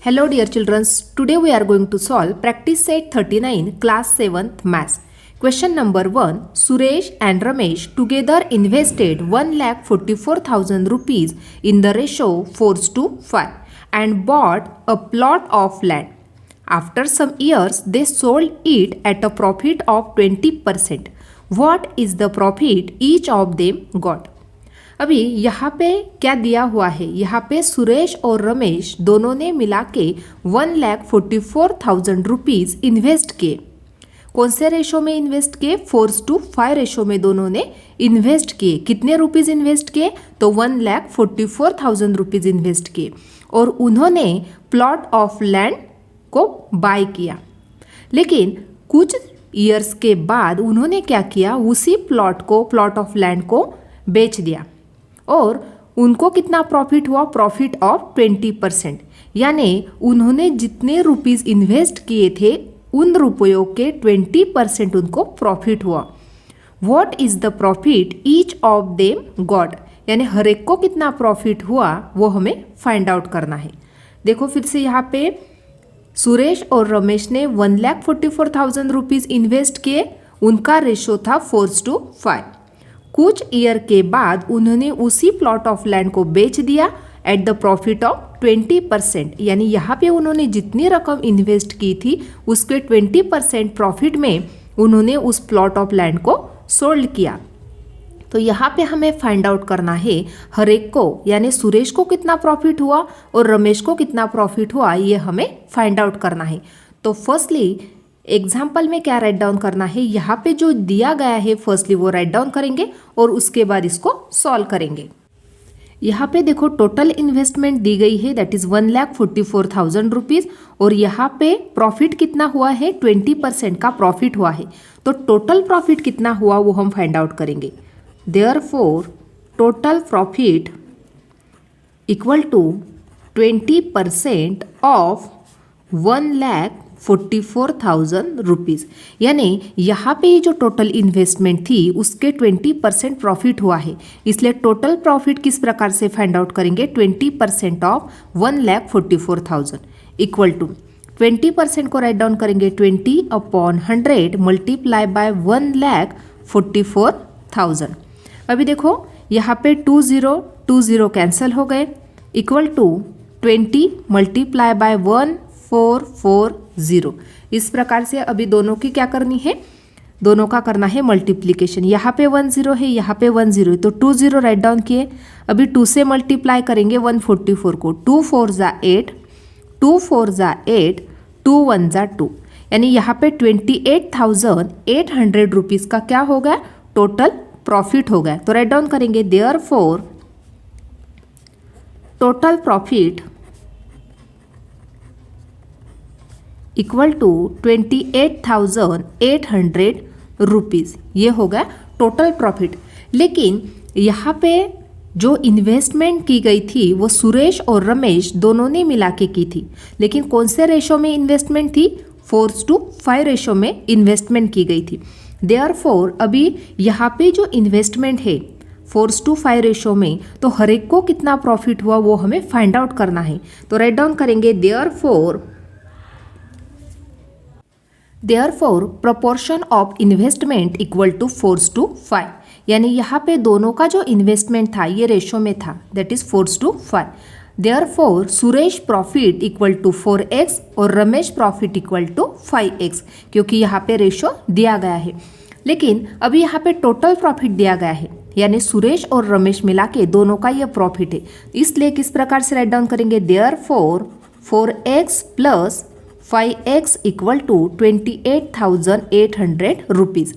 Hello dear children, today we are going to solve practice set 39 class 7th maths. Question number 1. Suresh and Ramesh together invested 1,44,000 rupees in the ratio 4:5 and bought a plot of land. After some years, they sold it at a profit of 20%. What is the profit each of them got? अभी यहाँ पे क्या दिया हुआ है, यहाँ पे सुरेश और रमेश दोनों ने मिला के 1,44,000 रुपीज़ इन्वेस्ट किए. कौन से रेशो में इन्वेस्ट किए? 4:5 रेशो में दोनों ने इन्वेस्ट किए. कितने रुपीज़ इन्वेस्ट किए? तो 1,44,000 रुपीज़ इन्वेस्ट किए और उन्होंने प्लॉट ऑफ लैंड को बाय किया. लेकिन कुछ ईयर्स के बाद उन्होंने क्या किया, उसी प्लॉट ऑफ लैंड को बेच दिया और उनको कितना प्रॉफिट हुआ? Profit of 20%. यानी उन्होंने जितने रुपीज़ इन्वेस्ट किए थे उन रुपयों के 20% उनको प्रॉफिट हुआ. What is the profit each of them got? यानी हर एक को कितना प्रॉफिट हुआ वो हमें फाइंड आउट करना है. देखो फिर से यहाँ पे सुरेश और रमेश ने 1,44,000 रुपीज़ इन्वेस्ट किए. उनका रेशो था 4:5. कुछ ईयर के बाद उन्होंने उसी प्लॉट ऑफ लैंड को बेच दिया एट द प्रॉफिट ऑफ 20%. यानी यहाँ पे उन्होंने जितनी रकम इन्वेस्ट की थी उसके 20% प्रॉफिट में उन्होंने उस प्लॉट ऑफ लैंड को सोल्ड किया. तो यहाँ पे हमें फाइंड आउट करना है हर एक को, यानी सुरेश को कितना प्रॉफिट हुआ और रमेश को कितना प्रॉफिट हुआ, ये हमें फाइंड आउट करना है. तो फर्स्टली एग्जाम्पल में क्या राइट डाउन करना है, यहाँ पे जो दिया गया है फर्स्टली वो राइट डाउन करेंगे और उसके बाद इसको सॉल्व करेंगे. यहाँ पे देखो टोटल इन्वेस्टमेंट दी गई है दैट इज 1,44,000 रुपीज़ और यहाँ पे प्रॉफिट कितना हुआ है? 20% का प्रॉफिट हुआ है. तो टोटल प्रॉफिट कितना हुआ वो हम फाइंड आउट करेंगे. Therefore total profit equal to 20% of 1,44,000 rupees. यानी यहाँ पे जो टोटल इन्वेस्टमेंट थी उसके 20% प्रॉफिट हुआ है. इसलिए टोटल प्रॉफिट किस प्रकार से फाइंड आउट करेंगे? 20% ऑफ 1,44,000 इक्वल टू 20% को राइट डाउन करेंगे 20/100 मल्टीप्लाई बाय 1,44,000. अभी देखो यहाँ पे 20 कैंसिल हो गए इक्वल टू 20 मल्टीप्लाई बाय 1,440. इस प्रकार से अभी दोनों की क्या करनी है? दोनों का करना है मल्टीप्लिकेशन. यहाँ पे 10 है, यहाँ पे 10, तो 20 राइट डाउन किए. अभी 2 से मल्टीप्लाई करेंगे 144 को. 2 4 ज़ा 8, 2 4 ज़ा 8, 2 1 ज़ा 2. यानी यहाँ पे 28,800 रुपीज़ का क्या हो गया? टोटल प्रॉफिट हो गया. तो राइट डाउन करेंगे therefore total profit equal to 28,800 rupees. ये हो गया टोटल प्रॉफिट. लेकिन यहाँ पे जो इन्वेस्टमेंट की गई थी वो सुरेश और रमेश दोनों ने मिला के की थी. लेकिन कौन से रेशो में इन्वेस्टमेंट थी? 4:5 रेशो में इन्वेस्टमेंट की गई थी. देयरफॉर अभी यहाँ पे जो इन्वेस्टमेंट है 4:5 रेशो में, तो हर एक को कितना प्रॉफिट हुआ वो हमें फाइंड आउट करना है. तो राइट डाउन करेंगे therefore proportion of investment equal to 4:5. यानी यहाँ पे दोनों का जो इन्वेस्टमेंट था ये रेशो में था that is 4:5. Therefore Suresh profit equal to 4x और Ramesh profit equal to 5x, क्योंकि यहाँ पे रेशो दिया गया है. लेकिन अभी यहाँ पे टोटल प्रॉफिट दिया गया है, यानी सुरेश और रमेश मिला के दोनों का ये प्रॉफिट है. इसलिए किस प्रकार से राइट डाउन करेंगे? Therefore 4x plus 5x equal to 28,800 rupees.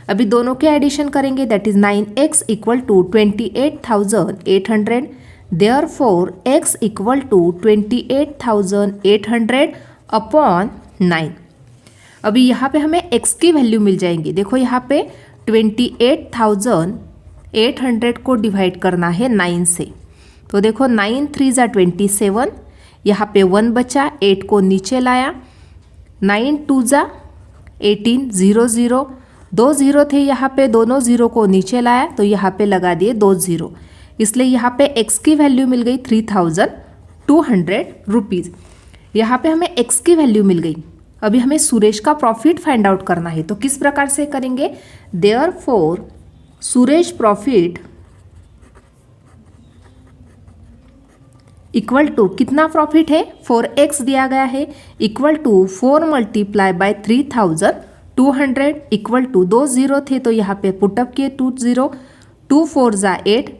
अभी दोनों के एडिशन करेंगे that is 9x equal to 28,800. Therefore x equal to 28,800 upon 9. अभी यहाँ पे हमें x की वैल्यू मिल जाएंगी. देखो यहाँ पे 28,800 को डिवाइड करना है 9 से. तो देखो 9 3 ज़ा 27, यहाँ पे 1 बचा, 8 को नीचे लाया, 9 2 ज़ा 18, 0 0, 2 0 थे यहाँ पे, दोनों 0 को नीचे लाया तो यहाँ पे लगा दिए 2 0. इसलिए यहाँ पे x की वैल्यू मिल गई 3,200 रुपीज़. यहाँ पे हमें x की वैल्यू मिल गई। अभी हमें सुरेश का प्रॉफिट फाइंड आउट करना है, तो किस प्रकार से करेंगे? Therefore Suresh profit equal to, कितना प्रॉफिट है? 4x दिया गया है, equal to 4 multiply by 3200 equal to, 2 zero थे तो यहाँ पे पुटअप किए 2 जीरो, 2 4 ज़ा 8,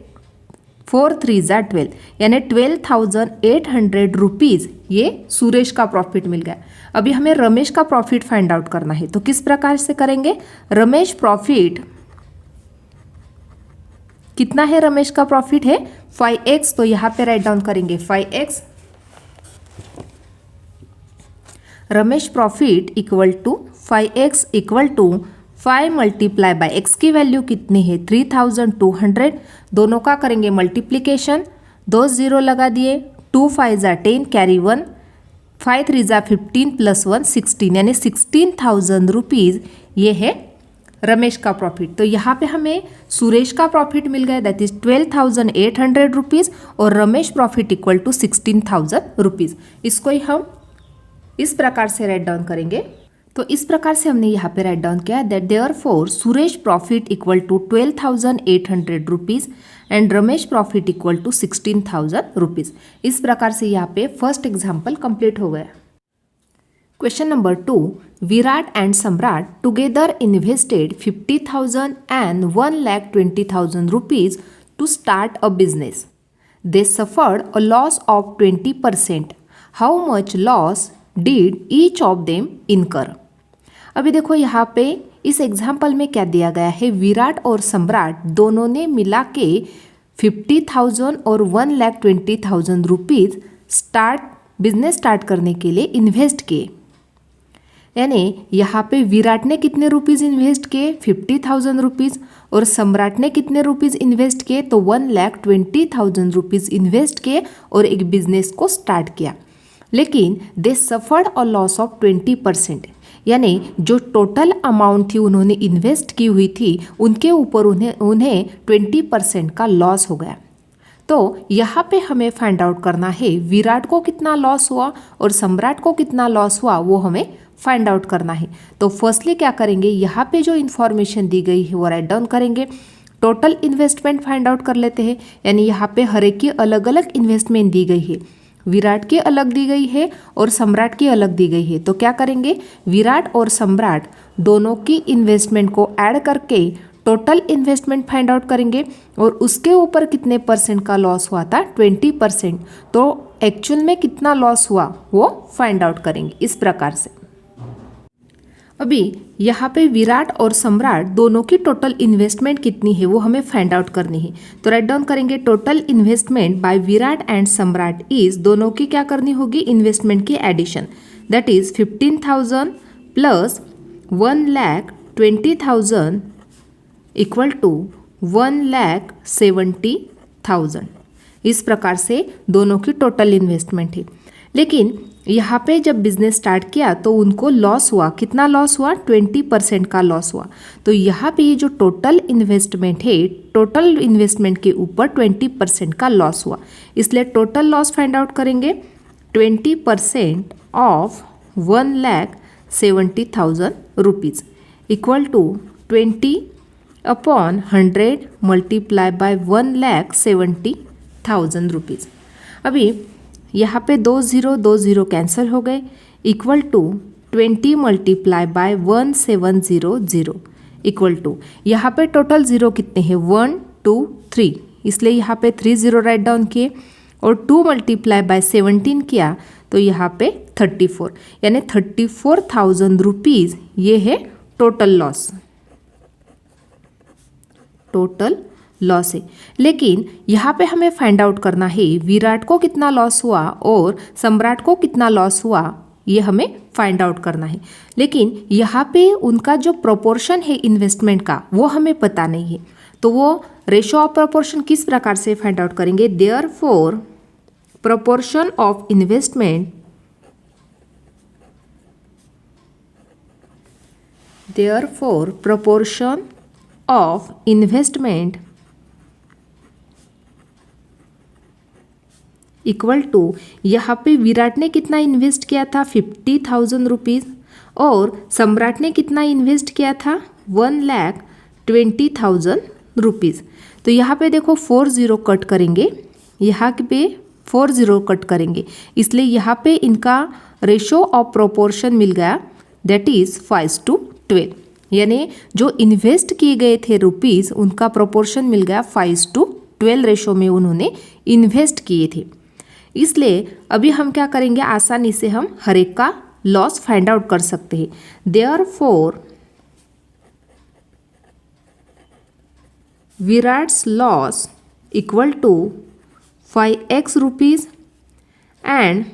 4 3 ज़ा 12, यानी 12,800 रुपीज़ ये सुरेश का प्रॉफिट मिल गया। अभी हमें रमेश का प्रॉफिट फाइंड आउट करना है, तो किस प्रकार से करेंगे? रमेश प्रॉफिट कितना है? रमेश का प्रॉफिट है 5x, तो यहाँ पे राइट डाउन करेंगे 5x। Ramesh profit equal to 5x equal to 5 multiply by x की वैल्यू कितनी है? 3200। दोनों का करेंगे मल्टीप्लीकेशन, 2 जीरो लगा दिए, 2 5 ज़ा 10 कैरी 1, 5 3 ज़ा 15 प्लस 1 16, यानी 16,000 रुपीज़ ये है रमेश का प्रॉफिट। तो यहाँ पे हमें सुरेश का प्रॉफिट मिल गया, दैट इज 12,800 रुपीज़, और Ramesh profit equal to 16,000 rupees. इसको ही हम इस प्रकार से राइट डाउन करेंगे। तो इस प्रकार से हमने यहाँ पे राइट डाउन किया that therefore Suresh profit equal to 12,800 rupees and Ramesh profit equal to 16,000 rupees. इस प्रकार से यहाँ पे फर्स्ट एग्जाम्पल कंप्लीट हो गया। Question number 2. Virat and Samrat together invested 50,000 and 1,20,000 rupees to start a business. They suffered a loss of 20%. How much loss did each of them incur? अभी देखो यहाँ पे इस एग्जाम्पल में क्या दिया गया है? विराट और सम्राट दोनों ने मिला के 50,000 और 1,20,000 रुपीज़ बिजनेस स्टार्ट करने के लिए इन्वेस्ट किए। यानी यहाँ पे विराट ने कितने रुपीज़ इन्वेस्ट किए? 50,000 रुपीज़, और सम्राट ने कितने रुपीज़ इन्वेस्ट किए? तो 1,20,000 रुपीज़ इन्वेस्ट किए और एक बिजनेस को स्टार्ट किया। लेकिन दे सफर्ड अ लॉस ऑफ 20%, यानी जो टोटल अमाउंट थी उन्होंने इन्वेस्ट की हुई थी उनके ऊपर उन्हें 20% का लॉस हो गया। तो यहाँ पे हमें फाइंड आउट करना है विराट को कितना लॉस हुआ और सम्राट को कितना लॉस हुआ, वो हमें फाइंड आउट करना है। तो फर्स्टली क्या करेंगे? यहाँ पे जो इन्फॉर्मेशन दी गई है वो राइट डाउन करेंगे। टोटल इन्वेस्टमेंट फाइंड आउट कर लेते हैं, यानी यहाँ पे हर एक की अलग अलग इन्वेस्टमेंट दी गई है। विराट की अलग दी गई है और सम्राट की अलग दी गई है। तो क्या करेंगे? विराट और सम्राट दोनों की इन्वेस्टमेंट को ऐड करके टोटल इन्वेस्टमेंट फाइंड आउट करेंगे और उसके ऊपर कितने परसेंट का लॉस हुआ था? 20%। तो एक्चुअल में कितना लॉस हुआ वो फाइंड आउट करेंगे इस प्रकार से। अभी यहाँ पे विराट और सम्राट दोनों की टोटल इन्वेस्टमेंट कितनी है वो हमें फाइंड आउट करनी है। तो राइट डाउन करेंगे total investment by Virat and Samrat is, दोनों की क्या करनी होगी? इन्वेस्टमेंट की addition, that is 15,000 plus 1,20,000 equal to 1,70,000। इस प्रकार से दोनों की टोटल इन्वेस्टमेंट है। लेकिन यहाँ पे जब बिजनेस स्टार्ट किया तो उनको लॉस हुआ, कितना लॉस हुआ? 20% का लॉस हुआ। तो यहाँ पे ये जो टोटल इन्वेस्टमेंट है, टोटल इन्वेस्टमेंट के ऊपर 20% का लॉस हुआ, इसलिए टोटल लॉस फाइंड आउट करेंगे। 20% of 1,70,000 rupees equal to 20 upon 100 multiply by 1,70,000 rupees. अभी यहाँ पे 2 0 कैंसिल हो गए, equal to 20 multiply by 1,700 equal to, यहाँ पे टोटल ज़ीरो कितने हैं? 1 2 3, इसलिए यहाँ पे 3 0 राइट डाउन किए और 2 मल्टीप्लाई बाय 17 किया तो यहाँ पे 34, यानी 34,000 रुपीज़ ये है टोटल लॉस। टोटल लॉस है। लेकिन यहाँ पे हमें फाइंड आउट करना है विराट को कितना लॉस हुआ और सम्राट को कितना लॉस हुआ, ये हमें फाइंड आउट करना है। लेकिन यहाँ पे उनका जो प्रोपोर्शन है इन्वेस्टमेंट का वो हमें पता नहीं है, तो वो रेशो ऑफ प्रोपोर्शन किस प्रकार से फाइंड आउट करेंगे? Therefore proportion of investment, therefore proportion of investment equal to यहाँ पे विराट ने कितना इन्वेस्ट किया था 50,000 रुपीज़ और सम्राट ने कितना इन्वेस्ट किया था 1,20,000 रुपीज़। तो यहाँ पे देखो 4 0 कट करेंगे, यहाँ पे 4 0 कट करेंगे, इसलिए यहाँ पे इनका रेशो ऑफ प्रोपोर्शन मिल गया, दैट इज़ 5:12। यानी जो इन्वेस्ट किए गए थे रुपीज़ उनका प्रोपोर्शन मिल गया 5:12 रेशो में उन्होंने इन्वेस्ट किए थे। इसलिए अभी हम क्या करेंगे, आसानी से हम हर एक का लॉस फाइंड आउट कर सकते हैं। Therefore Virat's loss equal to 5x rupees and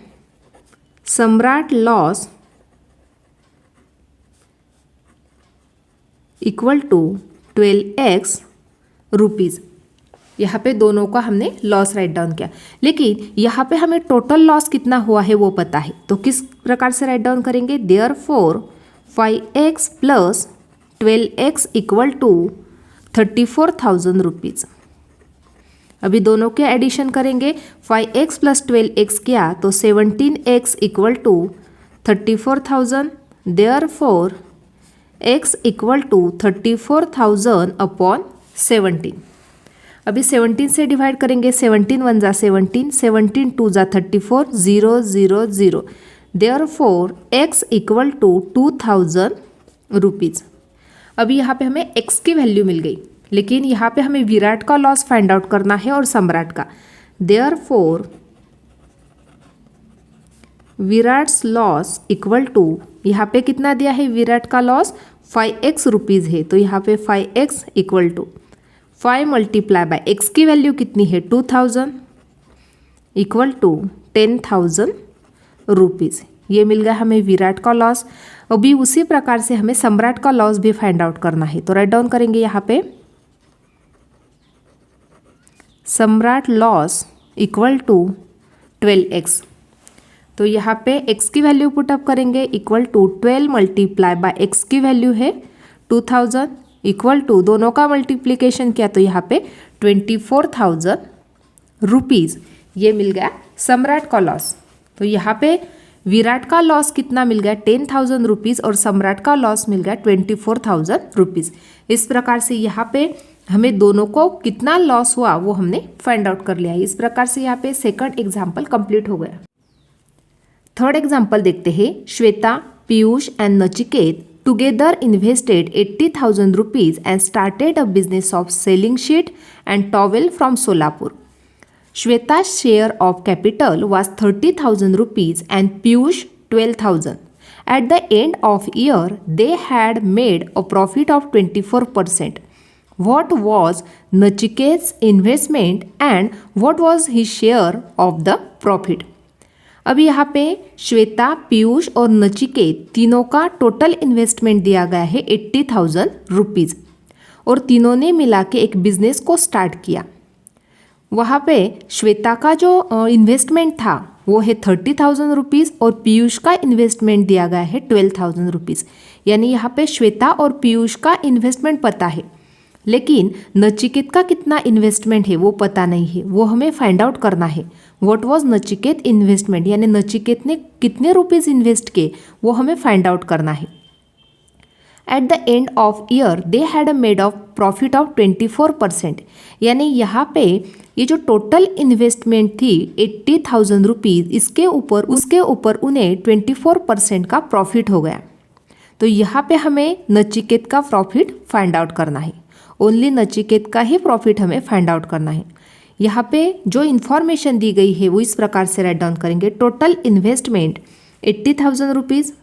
Samrat loss equal to 12x rupees. यहाँ पे दोनों का हमने लॉस राइट डाउन किया, लेकिन यहाँ पे हमें टोटल लॉस कितना हुआ है वो पता है, तो किस प्रकार से राइट डाउन करेंगे, therefore 5x plus 12x equal to 34,000 rupees. अभी दोनों के एडिशन करेंगे, 5x प्लस 12x किया तो 17x equal to 34,000, therefore x equal to 34,000 upon 17। अभी 17 से डिवाइड करेंगे, 17 1 जा 17, 17 2 जा 34, 0 0 0, therefore x equal to 2,000 rupees. अभी यहाँ पे हमें x की वैल्यू मिल गई, लेकिन यहाँ पे हमें विराट का लॉस फाइंड आउट करना है और सम्राट का। Therefore Virat's loss equal to, यहाँ पे कितना दिया है विराट का लॉस 5x रुपीज़ है, तो यहाँ पे 5x equal to 5 multiply by x की वैल्यू कितनी है 2,000 इक्वल टू 10,000 रुपीज़। ये मिल गया हमें विराट का लॉस। अभी उसी प्रकार से हमें सम्राट का लॉस भी फाइंड आउट करना है, तो राइट डाउन करेंगे यहाँ पे सम्राट लॉस इक्वल टू 12x। तो यहाँ पे x की वैल्यू पुटअप करेंगे equal to 12 multiply by x की वैल्यू है 2,000 इक्वल टू दोनों का मल्टीप्लिकेशन किया तो यहाँ पे 24,000 रुपीज़। ये मिल गया सम्राट का लॉस। तो यहाँ पे विराट का लॉस कितना मिल गया 10,000 रुपीज़ और सम्राट का लॉस मिल गया 24,000 रुपीज़। इस प्रकार से यहाँ पे हमें दोनों को कितना लॉस हुआ वो हमने फाइंड आउट कर लिया है। इस प्रकार से यहाँ पे सेकंड एग्जाम्पल कंप्लीट हो गया। थर्ड एग्जाम्पल देखते हैं। Shweta, Piyush and Nachiket together invested 80,000 rupees and started a business of selling sheet and towel from Solapur. Shweta's share of capital was 30,000 rupees and Piyush 12,000. At the end of year, they had made a profit of 24%. What was Nachiket's investment and what was his share of the profit? अभी यहाँ पे श्वेता, पीयूष और नचिकेत तीनों का total investment दिया गया है 80,000 rupees और तीनों ने मिला के एक बिजनेस को स्टार्ट किया। वहाँ पे श्वेता का जो इन्वेस्टमेंट था वो है 30,000 रुपीज़ और पीयूष का इन्वेस्टमेंट दिया गया है 12,000 रुपीज़। यानी यहाँ पे श्वेता और पीयूष का इन्वेस्टमेंट पता है, लेकिन नचिकेत का कितना इन्वेस्टमेंट है वो पता नहीं है, वो हमें फाइंड आउट करना है। व्हाट वाज नचिकेत इन्वेस्टमेंट, यानी नचिकेत ने कितने रुपीज़ इन्वेस्ट किए वो हमें फाइंड आउट करना है। At the end of year they had made of profit of 24%। यानी यहाँ पे ये जो टोटल इन्वेस्टमेंट थी 80,000 रुपीज़, इसके ऊपर उसके ऊपर उन्हें 24% का प्रॉफिट हो गया। तो यहाँ पे हमें नचिकेत का प्रॉफिट फाइंड आउट करना है। ओनली नचिकेत का ही प्रॉफिट हमें फाइंड आउट करना है। यहाँ पे जो इन्फॉर्मेशन दी गई है वो इस प्रकार से राइट डाउन करेंगे। टोटल इन्वेस्टमेंट 80,000 रुपीज़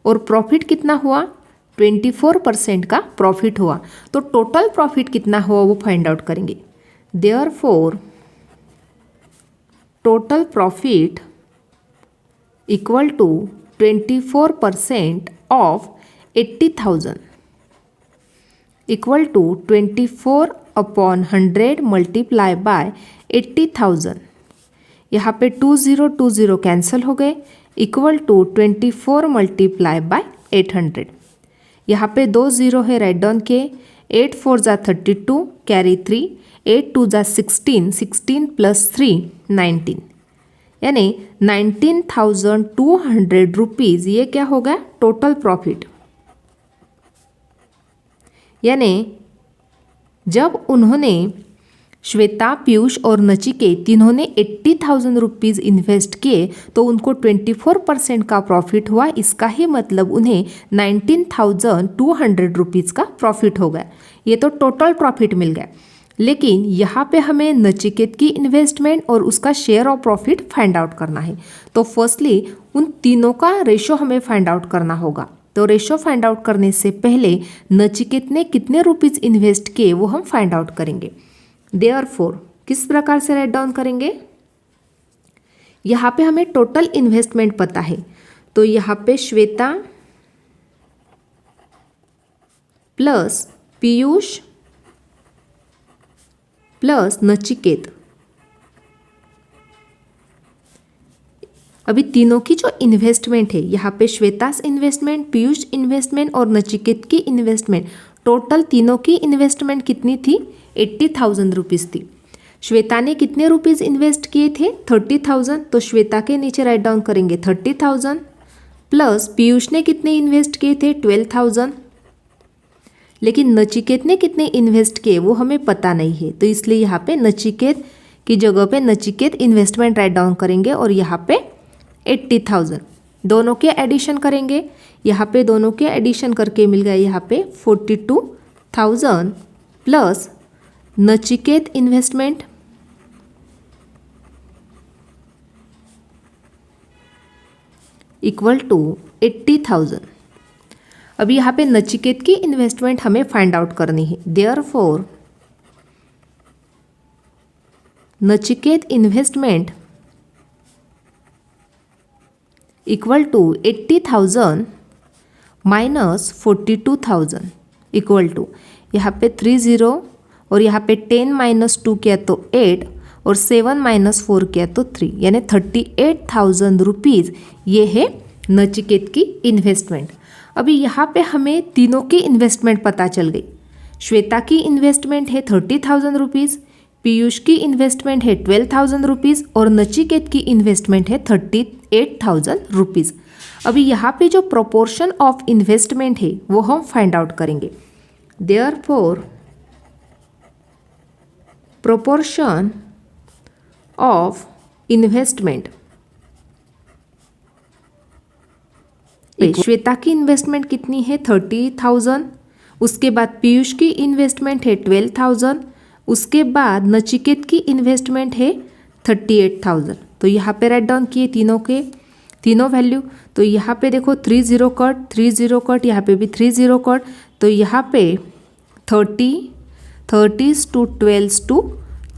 और प्रॉफिट कितना हुआ 24% का प्रॉफिट हुआ। तो टोटल प्रॉफिट कितना हुआ वो फाइंड आउट करेंगे। Therefore total profit equal to 24% of 80,000 equal to 24 upon 100 multiply by 80,000। यहाँ पे 20 कैंसिल हो गए इक्वल टू 24 मल्टीप्लाई बाय 800। यहाँ पे 2 0 है, राइट डाउन के 8 4 जा 32 कैरी 3 8 टू जा 16, 16 प्लस 3 19, यानी 19,200 रुपीज़ ये क्या हो गया टोटल प्रॉफिट। यानी जब उन्होंने श्वेता, पीयूष और नचिकेत तीनों ने 80,000 रुपीज़ इन्वेस्ट किए तो उनको 24% का प्रॉफिट हुआ। इसका ही मतलब उन्हें 19,200 रुपीज़ का प्रॉफिट हो गया। ये तो टोटल प्रॉफिट मिल गया। लेकिन यहाँ पे हमें नचिकेत की इन्वेस्टमेंट और उसका share of profit find out करना है। तो फर्स्टली उन तीनों का रेशो हमें फाइंड आउट करना होगा। तो रेशो फाइंड आउट करने से पहले नचिकेत ने कितने रुपीज़ इन्वेस्ट किए वो हम फाइंड आउट करेंगे। देयरफॉर किस प्रकार से राइट डाउन करेंगे, यहाँ पे हमें टोटल इन्वेस्टमेंट पता है। तो यहाँ पे श्वेता प्लस पीयूष प्लस नचिकेत, अभी तीनों की जो इन्वेस्टमेंट है यहाँ पे श्वेतास इन्वेस्टमेंट, पीयूष इन्वेस्टमेंट और नचिकेत की इन्वेस्टमेंट, टोटल तीनों की इन्वेस्टमेंट कितनी थी 80,000 रुपीज़ थी। श्वेता ने कितने रुपीज़ इन्वेस्ट किए थे 30,000, तो श्वेता के नीचे राइट डाउन करेंगे 30,000 प्लस पीयूष ने कितने इन्वेस्ट किए थे 12,000। लेकिन नचिकेत ने कितने इन्वेस्ट किए वो हमें पता नहीं है, तो इसलिए यहाँ पे नचिकेत की जगह पे नचिकेत इन्वेस्टमेंट राइट डाउन करेंगे और यहाँ पे 80,000 दोनों के एडिशन करेंगे। यहाँ पे दोनों के एडिशन करके मिल गया यहाँ पे 42,000 plus Nachiket investment equal to 80,000। अभी यहाँ पे नचिकेत की इन्वेस्टमेंट हमें फाइंड आउट करनी है। Therefore Nachiket investment equal to 80,000 minus 42,000 equal to यहाँ पे 30 और यहाँ पे 10 माइनस 2 किया तो 8 और 7 माइनस 4 किया तो 3, यानी 38,000 रुपीज़ ये है नचिकेत की इन्वेस्टमेंट। अभी यहाँ पे हमें तीनों की इन्वेस्टमेंट पता चल गई। श्वेता की इन्वेस्टमेंट है 30,000 रुपीज़, पीयूष की इन्वेस्टमेंट है 12,000 रुपीज़ और नचिकेत की इन्वेस्टमेंट है 38,000 रुपीज़। अभी यहाँ पे जो प्रोपोर्शन ऑफ इन्वेस्टमेंट है वो हम फाइंड आउट करेंगे। Therefore proportion of investment, Shweta की इन्वेस्टमेंट कितनी है 30,000, उसके बाद पीयूष की इन्वेस्टमेंट है 12,000, उसके बाद नचिकेत की इन्वेस्टमेंट है 38,000। तो यहाँ पे राइट डाउन किए तीनों वैल्यू। तो यहाँ पे देखो 30 कट 30 कट, यहाँ पे भी 30 कट, तो यहाँ पे 30 टू 12 टू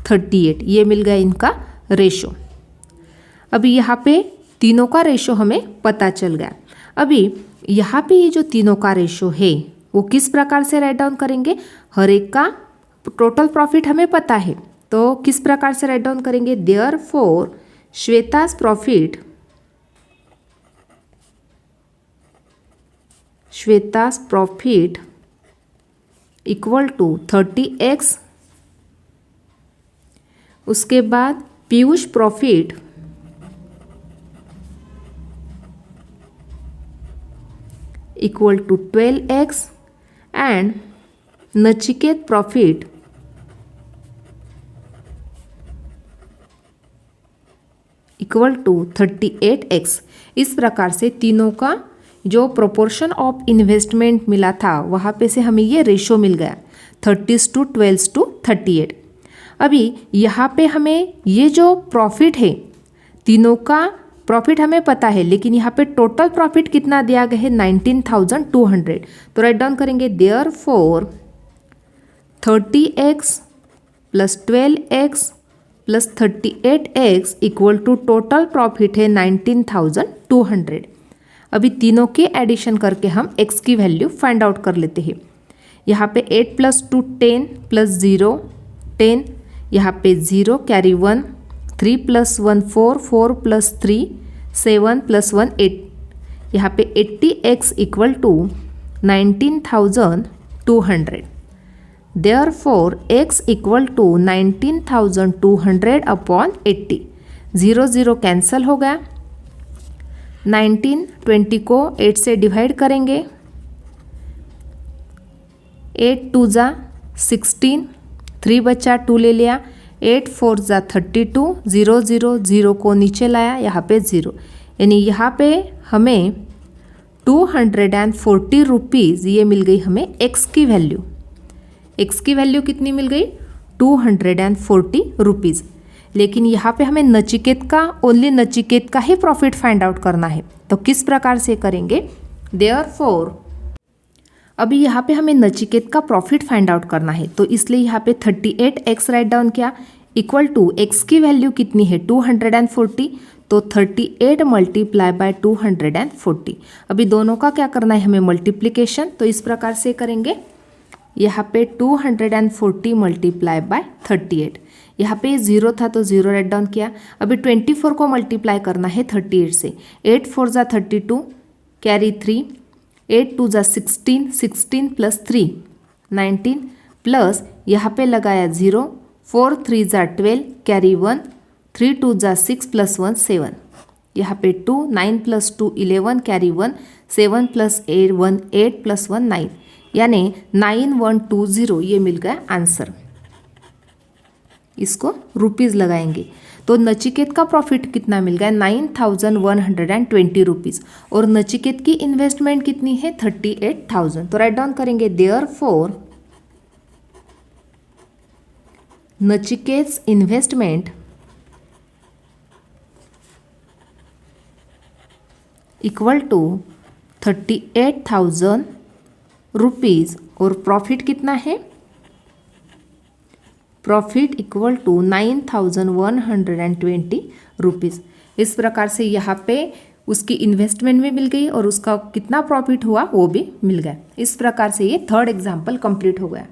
38 ये मिल गया इनका रेशो। अभी यहाँ पे तीनों का रेशो हमें पता चल गया। अभी यहाँ पे ये जो तीनों का रेशो है वो किस प्रकार से राइट डाउन करेंगे, हर एक का टोटल प्रॉफिट हमें पता है तो किस प्रकार से राइट डाउन करेंगे। Therefore Shweta's profit equal to 30x, उसके बाद Piyush profit equal to 12x and Nachiket profit equal to 38x। इस प्रकार से तीनों का जो प्रोपोर्शन ऑफ इन्वेस्टमेंट मिला था वहाँ पे से हमें ये रेशो मिल गया 30 टू 12 टू 38। अभी यहाँ पे हमें ये जो प्रॉफिट है तीनों का प्रॉफिट हमें पता है, लेकिन यहाँ पे टोटल प्रॉफिट कितना दिया गया है 19,200। तो राइट डाउन करेंगे therefore 30x plus 12x plus 38x equal to total profit है 19,200। अभी तीनों के एडिशन करके हम x की वैल्यू फाइंड आउट कर लेते हैं। यहाँ पे 8 प्लस 2 10 प्लस 0 10, यहाँ पे 0 कैरी 1, 3 प्लस 1 4, 4 प्लस 3 7 प्लस 1 8, यहाँ पे 80x equal to 19,200। Therefore x equal to 19,200 upon 80। 0 0 cancel हो गया। 19 20 को 8 से डिवाइड करेंगे। 8 2 जा 16, 3 बचा 2 ले लिया। 8 4 जा 32, 0 0 0 को नीचे लाया, यहाँ पे 0, यानी यहाँ पे हमें 240 रुपीज़ ये मिल गई हमें x की वैल्यू। x की वैल्यू कितनी मिल गई? 240 रुपीज़। लेकिन यहाँ पे हमें नचिकेत का, ओनली नचिकेत का ही प्रॉफिट फाइंड आउट करना है। तो किस प्रकार से करेंगे? देयरफॉर अभी यहाँ पे हमें नचिकेत का प्रॉफिट फाइंड आउट करना है, तो इसलिए यहाँ पे 38x राइट डाउन किया, इक्वल टू x की वैल्यू कितनी है? 240, तो 38 मल्टीप्लाई बाय 240। अभी दोनों का क्या करना है हमें? मल्टीप्लिकेशन। तो इस प्रकार से करेंगे, यहाँ पे 240 मल्टीप्लाई बाय 38, यहाँ पे 0 था तो 0 राइट डाउन किया। अभी 24 को मल्टीप्लाई करना है 38 से। 8 4 जा 32, कैरी 3, 8 2 जा 16, 16 प्लस 3 19, प्लस यहाँ पे लगाया 0, 4 3 जा 12, कैरी 1, 3 2 जा 6 प्लस 1 7, यहाँ पे 2, 9 प्लस 2 11, कैरी 1, 7 प्लस 8 1 8 प्लस 1 9, यानी 9120 ये मिल गया आंसर। इसको रुपीज़ लगाएंगे तो नचिकेत का प्रॉफिट कितना मिल गया? 9120 रुपीज़। और नचिकेत की इन्वेस्टमेंट कितनी है? 38,000। तो राइट डाउन करेंगे, therefore Nachiket's investment equal to 38,000 rupees. और प्रॉफिट कितना है? Profit equal to 9120 rupees. इस प्रकार से यहाँ पे उसकी इन्वेस्टमेंट भी मिल गई और उसका कितना प्रॉफिट हुआ वो भी मिल गया। इस प्रकार से ये थर्ड एग्जाम्पल कंप्लीट हो गया।